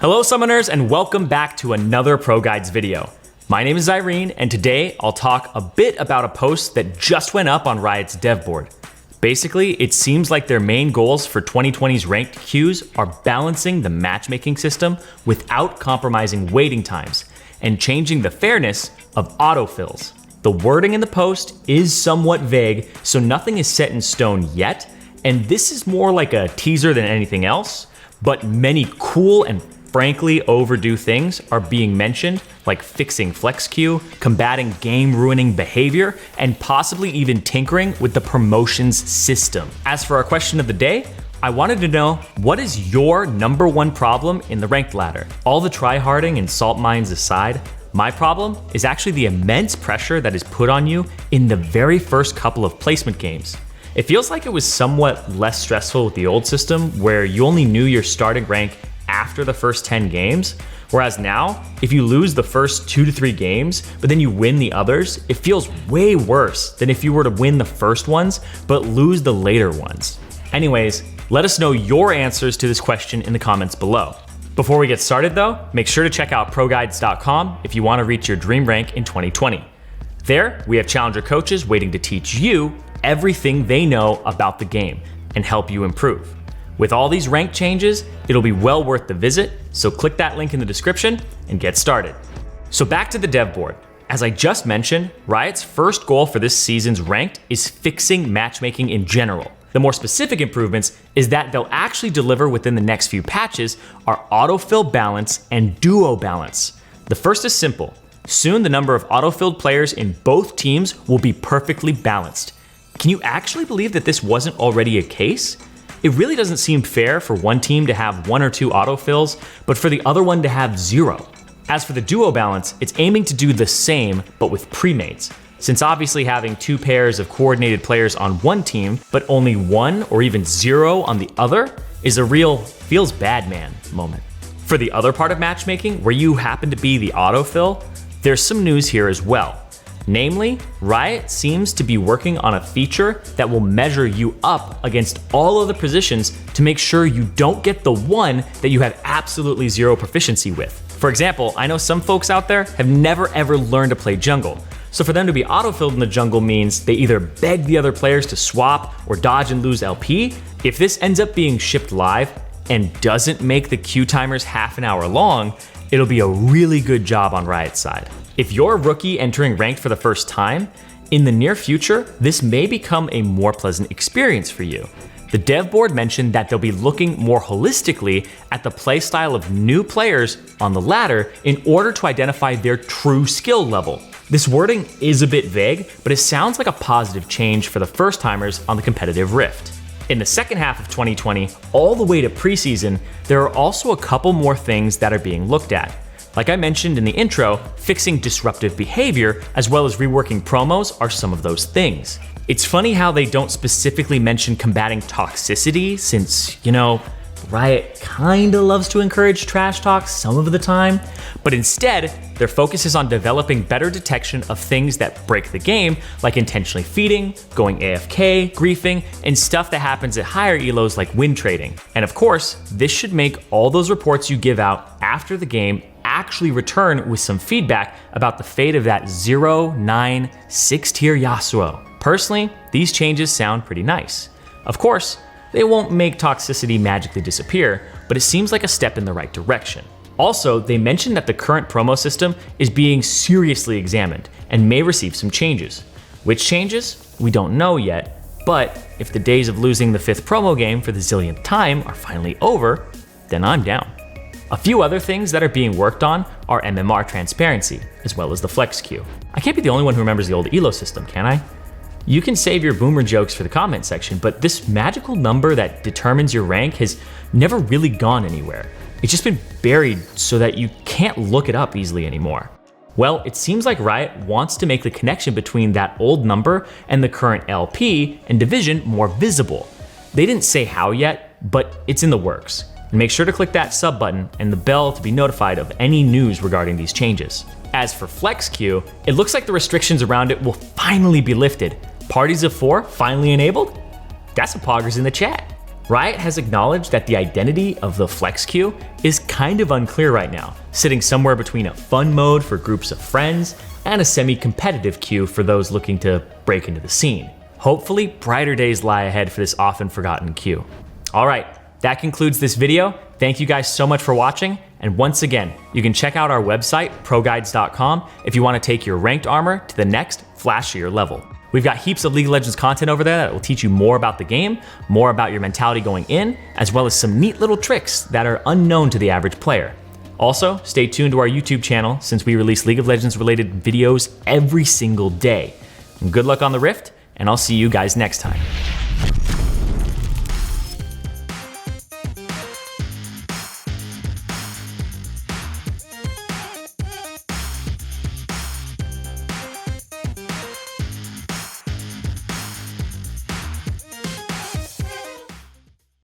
Hello summoners and welcome back to another ProGuides video. My name is Irene and today I'll talk a bit about a post that just went up on Riot's dev board. Basically, it seems like their main goals for 2020's ranked queues are balancing the matchmaking system without compromising waiting times and changing the fairness of autofills. The wording in the post is somewhat vague, so nothing is set in stone yet, and this is more like a teaser than anything else, but many cool and frankly overdue things are being mentioned, like fixing flex queue, combating game-ruining behavior, and possibly even tinkering with the promotions system. As for our question of the day, I wanted to know, what is your number one problem in the ranked ladder? All the tryharding and salt mines aside, my problem is actually the immense pressure that is put on you in the very first couple of placement games. It feels like it was somewhat less stressful with the old system, where you only knew your starting rank after the first 10 games, whereas now, if you lose the first 2 to 3 games, but then you win the others, it feels way worse than if you were to win the first ones, but lose the later ones. Anyways, let us know your answers to this question in the comments below. Before we get started though, make sure to check out ProGuides.com if you want to reach your dream rank in 2020. There, we have challenger coaches waiting to teach you everything they know about the game and help you improve. With all these rank changes, it'll be well worth the visit, so click that link in the description and get started. So back to the dev board. As I just mentioned, Riot's first goal for this season's ranked is fixing matchmaking in general. The more specific improvements is that they'll actually deliver within the next few patches are autofill balance and duo balance. The first is simple. Soon the number of autofilled players in both teams will be perfectly balanced. Can you actually believe that this wasn't already a case? It really doesn't seem fair for one team to have 1 or 2 autofills, but for the other one to have 0. As for the duo balance, it's aiming to do the same, but with premates. Since obviously having 2 pairs of coordinated players on one team, but only 1 or even 0 on the other, is a real feels bad man moment. For the other part of matchmaking, where you happen to be the autofill, there's some news here as well. Namely, Riot seems to be working on a feature that will measure you up against all other positions to make sure you don't get the one that you have absolutely 0 proficiency with. For example, I know some folks out there have never ever learned to play jungle. So for them to be autofilled in the jungle means they either beg the other players to swap or dodge and lose LP. If this ends up being shipped live and doesn't make the queue timers half an hour long, it'll be a really good job on Riot's side. If you're a rookie entering ranked for the first time, in the near future, this may become a more pleasant experience for you. The dev board mentioned that they'll be looking more holistically at the playstyle of new players on the ladder in order to identify their true skill level. This wording is a bit vague, but it sounds like a positive change for the first timers on the competitive rift. In the second half of 2020, all the way to preseason, there are also a couple more things that are being looked at. Like I mentioned in the intro, fixing disruptive behavior as well as reworking promos are some of those things. It's funny how they don't specifically mention combating toxicity since, Riot kinda loves to encourage trash talk some of the time, but instead, their focus is on developing better detection of things that break the game, like intentionally feeding, going AFK, griefing, and stuff that happens at higher elos like win trading. And of course, this should make all those reports you give out after the game actually return with some feedback about the fate of that 0, 9, 6 tier Yasuo. Personally, these changes sound pretty nice. Of course, they won't make toxicity magically disappear, but it seems like a step in the right direction. Also, they mentioned that the current promo system is being seriously examined and may receive some changes. Which changes? We don't know yet, but if the days of losing the 5th promo game for the zillionth time are finally over, then I'm down. A few other things that are being worked on are MMR transparency, as well as the flex queue. I can't be the only one who remembers the old elo system, can I? You can save your boomer jokes for the comment section, but this magical number that determines your rank has never really gone anywhere. It's just been buried so that you can't look it up easily anymore. Well, it seems like Riot wants to make the connection between that old number and the current LP and division more visible. They didn't say how yet, but it's in the works. And make sure to click that sub button and the bell to be notified of any news regarding these changes. As for Flex Queue, it looks like the restrictions around it will finally be lifted. Parties of 4 finally enabled? Got some poggers in the chat. Riot has acknowledged that the identity of the flex queue is kind of unclear right now, sitting somewhere between a fun mode for groups of friends and a semi-competitive queue for those looking to break into the scene. Hopefully, brighter days lie ahead for this often forgotten queue. All right, that concludes this video. Thank you guys so much for watching. And once again, you can check out our website, ProGuides.com, if you want to take your ranked armor to the next flashier level. We've got heaps of League of Legends content over there that will teach you more about the game, more about your mentality going in, as well as some neat little tricks that are unknown to the average player. Also, stay tuned to our YouTube channel since we release League of Legends related videos every single day. Good luck on the Rift, and I'll see you guys next time.